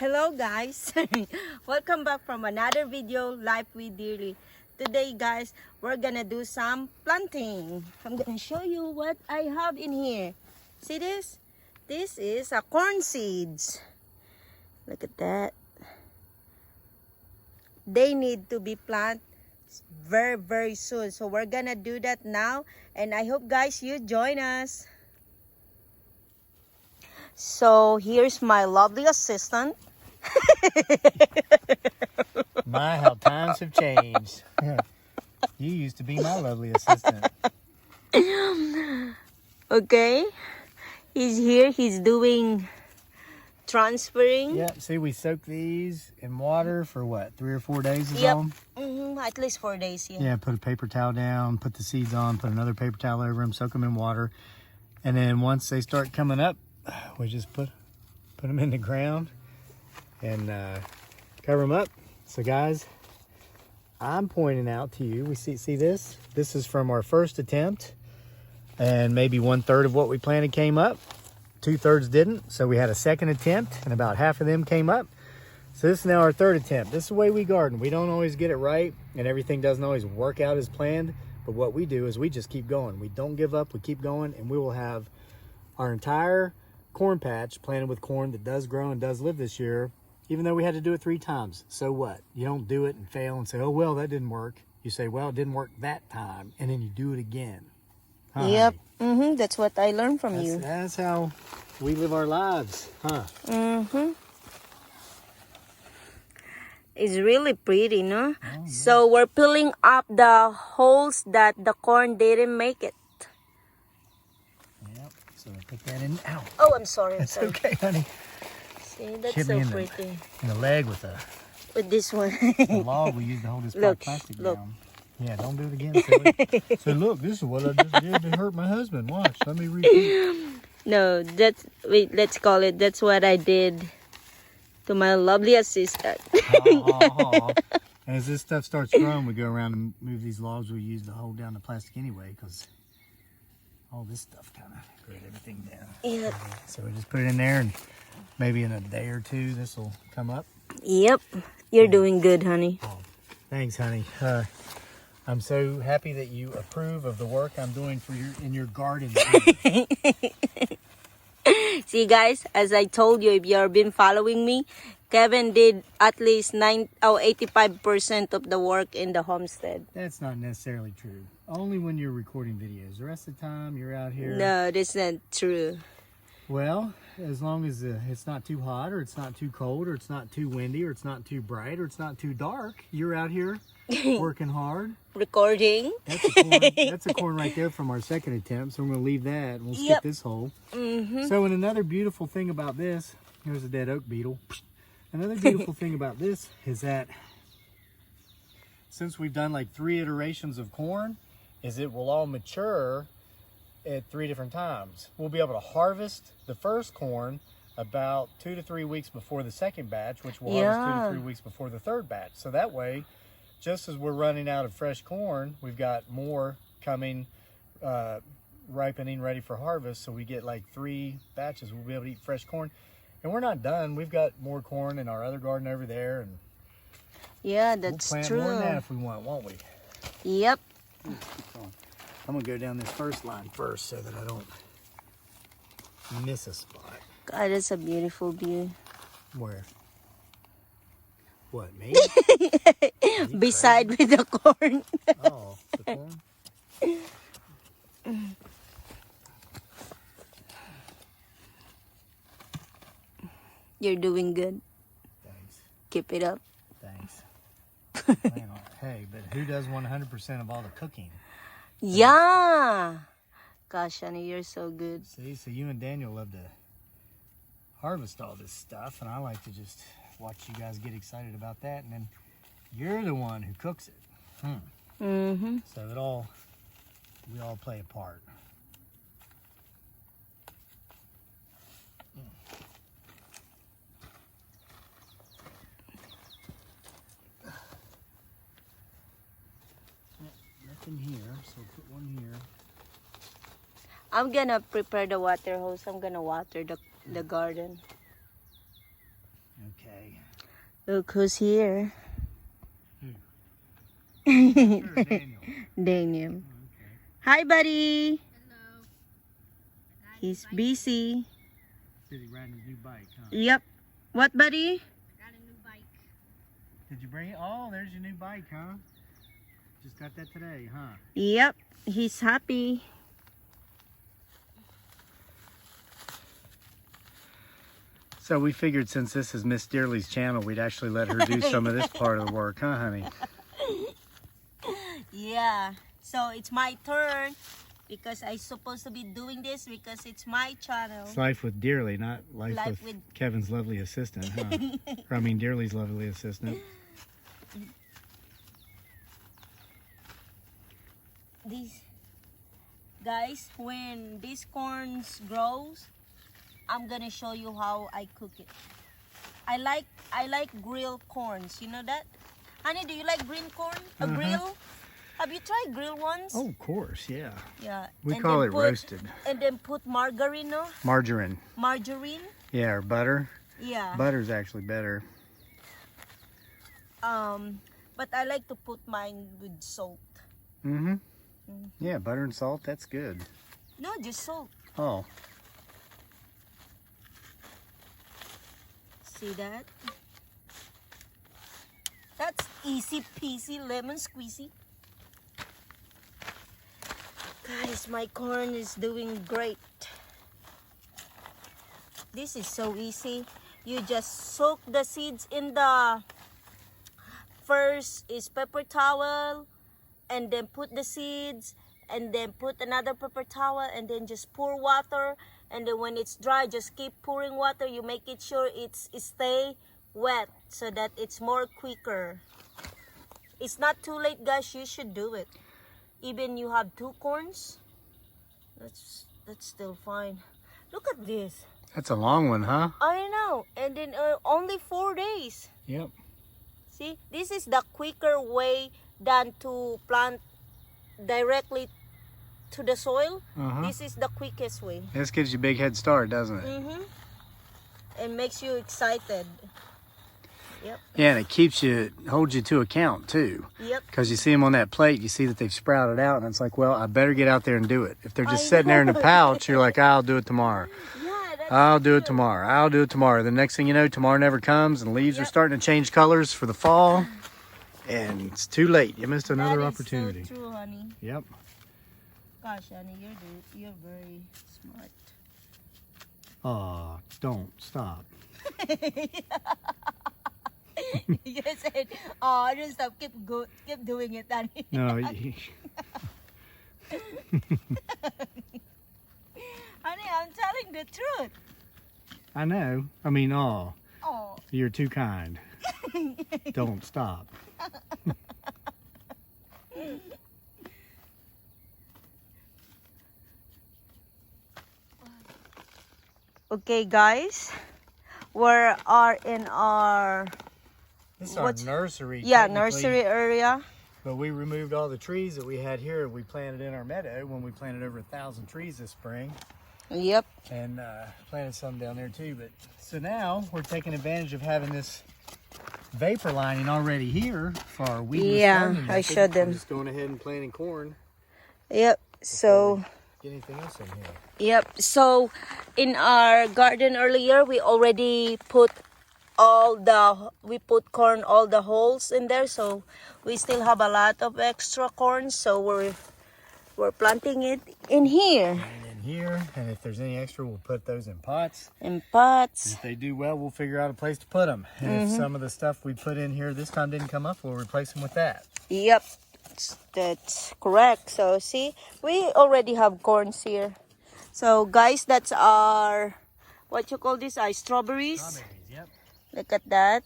Hello guys, welcome back from another video, Life with Dearly. Today guys, we're gonna do some planting. I'm gonna show you what I have in here. See this? This is a corn seeds. Look at that. They need to be planted very soon. So we're gonna do that now. And I hope guys you join us. So here's my lovely assistant. My, how times have changed. You used to be my lovely assistant. Okay, he's here. He's doing transferring. Yep, see, we soak these in water for what, 3 or 4 days is Yep. all? At least 4 days, yeah. Yeah, put a paper towel down, put the seeds on, put another paper towel over them, soak them in water. And then once they start coming up, we just put them in the ground and cover them up. So guys, I'm pointing out to you, we see this? This is from our first attempt, and maybe 1/3 of what we planted came up. 2/3 didn't, so we had a second attempt, and about half of them came up. So this is now our third attempt. This is the way we garden. We don't always get it right, and everything doesn't always work out as planned, but what we do is we just keep going. We don't give up, we keep going, and we will have our entire corn patch planted with corn that does grow and does live this year, even though we had to do it 3 times. So what? You don't do it and fail and say, oh, well, that didn't work. You say, well, it didn't work that time, and then you do it again. Huh, Yep. honey? That's what I learned from you. That's how we live our lives, huh? It's really pretty, no? Oh, yeah. So we're peeling up the holes that the corn didn't make it. Yep. So I put that in. Ow. Oh, I'm sorry. That's okay, honey. See, that's Hit so me in pretty. In the leg with this one. the log we used to hold this plastic look. down. Yeah, don't do it again, silly. So look, this is what I just did to hurt my husband. Watch, let me repeat. No, let's call it, that's what I did to my lovely assistant. And as this stuff starts growing, we go around and move these logs we use to hold down the plastic anyway, because all this stuff kind of grit everything down. Yeah. So we just put it in there, and maybe in a day or 2, this will come up. Yep. You're doing good, honey. Oh, thanks, honey. I'm so happy that you approve of the work I'm doing in your garden. See guys, as I told you, if you've been following me, Kevin did at least 85% of the work in the homestead. That's not necessarily true. Only when you're recording videos. The rest of the time, you're out here. No, that's not true. Well, as long as it's not too hot, or it's not too cold, or it's not too windy, or it's not too bright, or it's not too dark, you're out here working hard. Recording. That's a corn right there from our second attempt, so we're going to leave that, and we'll skip this hole. So, and another beautiful thing about this, here's a dead oak beetle. Another beautiful thing about this is that since we've done like 3 iterations of corn, is it will all mature at 3 different times. We'll be able to harvest the first corn about 2 to 3 weeks before the second batch, which will harvest 2 to 3 weeks before the third batch. So that way, just as we're running out of fresh corn, we've got more coming, ripening, ready for harvest. So we get like 3 batches. We'll be able to eat fresh corn. And we're not done. We've got more corn in our other garden over there. And yeah, that's we'll plant true. more than that if we want, won't we? Yep. I'm going to go down this first line first so that I don't miss a spot. God, that's a beautiful view. Where? What, me? Beside with the corn. Oh, the corn? You're doing good. Thanks. Keep it up. Thanks. Hey, but who does 100% of all the cooking? Yeah. Gosh, honey, you're so good. See, so you and Daniel love to harvest all this stuff, and I like to just watch you guys get excited about that, and then you're the one who cooks it. So we all play a part. Nothing here, so put one here. I'm gonna prepare the water hose. I'm gonna water the garden. Okay. Look who's here. Sure, Daniel. Daniel. Okay. Hi, buddy. Hello. He's busy. Said he riding his new bike, huh? Yep. What, buddy? I got a new bike. Did you bring it? Oh, there's your new bike, huh? Just got that today, huh? Yep. He's happy. So we figured since this is Miss Dearly's channel, we'd actually let her do some of this part of the work, huh, honey? Yeah. So it's my turn because I'm supposed to be doing this because it's my channel. It's life with Dearly, not life, Life with with- Kevin's lovely assistant, huh? Or, I mean, Dearly's lovely assistant. These guys, when this corns grows, I'm gonna show you how I cook it. I like grilled corns. You know that? Honey, do you like green corn? A grill? Have you tried grilled ones? Oh, of course, yeah. Yeah. We And call then it roasted. And then put margarine, no? Margarine. Margarine. Yeah, or butter. Yeah. Butter's actually better. But I like to put mine with salt. Mm-hmm. Yeah, butter and salt, that's good. No, just salt. Oh, See that? That's easy peasy lemon squeezy. Guys, my corn is doing great. This is so easy. You just soak the seeds in the first is paper towel, and then put the seeds, and then put another paper towel, and then just pour water, and then when it's dry, just keep pouring water. You make it sure it stay wet so that it's more quicker. It's not too late, guys. You should do it. Even you have 2 corns, that's still fine. Look at this. that's a long one, huh? I know. And then only 4 days. Yep. See, this is the quicker way than to plant directly to the soil. Uh-huh. This is the quickest way. This gives you a big head start, doesn't it? Mm-hmm. It makes you excited. Yep. Yeah, and it keeps you, holds you to account too. Yep. Because you see them on that plate, you see that they've sprouted out, and it's like, well, I better get out there and do it. If they're just I sitting there in the know. pouch, you're like, I'll do it tomorrow. Yeah, that's I'll do it true. tomorrow. I'll do it tomorrow. The next thing you know, tomorrow never comes, and leaves are Yep. starting to change colors for the fall, and it's too late. You missed another That is opportunity. so true, honey. Yep. Gosh, honey, you're very smart. Aw, don't stop. You said, "Oh, don't stop. Keep doing it, honey." No, Honey, I'm telling the truth. I know. I mean, oh, Oh, you're too kind. Don't stop. okay, guys, we are in our This is our What's- nursery. yeah technically, nursery area. But we removed all the trees that we had here. We planted in our meadow when we planted over 1,000 trees this spring, Yep. and planted some down there too. But so now we're taking advantage of having this vapor lining already here for our weedless Yeah, gardening I method. showed them. We're just going ahead and planting corn. Yep. So. Get anything else in here? Yep. So in our garden earlier, we already put corn all the holes in there. So we still have a lot of extra corn. So we're planting it in here And in here, and if there's any extra, we'll put those in pots. in pots. If they do well, we'll figure out a place to put them. And Mm-hmm. if some of the stuff we put in here this time didn't come up, we'll replace them with that. Yep. That's correct. So see, we already have corns here. So guys, that's our what you call this? Strawberries. Strawberries, yep. Look at that.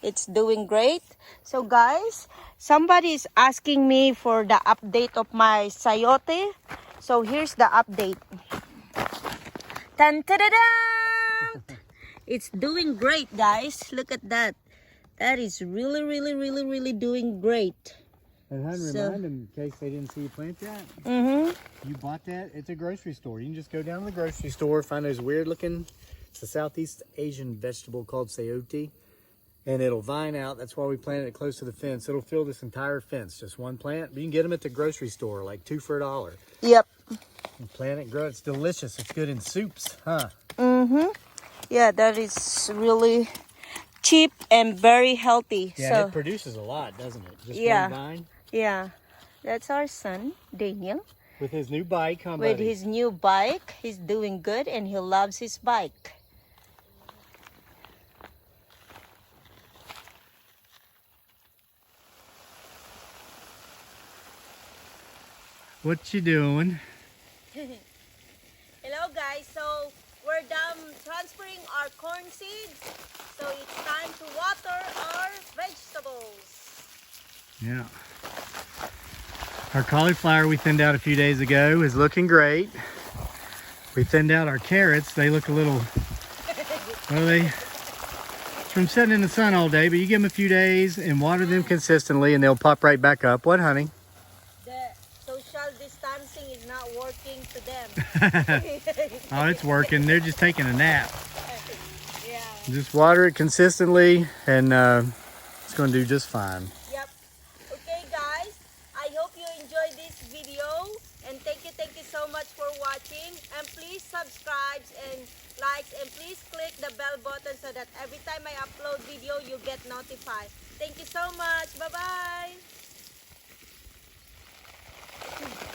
It's doing great. So guys, somebody is asking me for the update of my sayote. So here's the update. Tan -ta -da -da! It's doing great, guys. Look at that. That is really doing great. And hun, So- remind them in case they didn't see you plant that. Mm-hmm. You bought that. It's a grocery store. You can just go down to the grocery store, find those weird looking. It's a Southeast Asian vegetable called sayote, and it'll vine out. That's why we planted it close to the fence. It'll fill this entire fence, just one plant. But you can get them at the grocery store, like 2 for $1. Yep. And plant it, grow it. It's delicious. It's good in soups, huh? Mm-hmm. Yeah, that is really cheap and very healthy. Yeah, So it produces a lot, doesn't it? Just Yeah. one vine. yeah, that's our son Daniel With his new bike, huh, with buddy? his new bike. He's doing good and he loves his bike. What you doing? Hello guys, so we're done transferring our corn seeds, so it's time to water our vegetables. Yeah. Our cauliflower we thinned out a few days ago is looking great. We thinned out our carrots. They look a little, well, it's from sitting in the sun all day, but you give them a few days and water them consistently and they'll pop right back up. What, honey? The social distancing is not working to them. Oh, it's working. They're just taking a nap. Yeah. Just water it consistently and it's going to do just fine. Yep. Okay guys, I hope you enjoyed this video and thank you so much for watching, and please subscribe and like and please click the bell button so that every time I upload video you get notified. Thank you so much. Bye bye.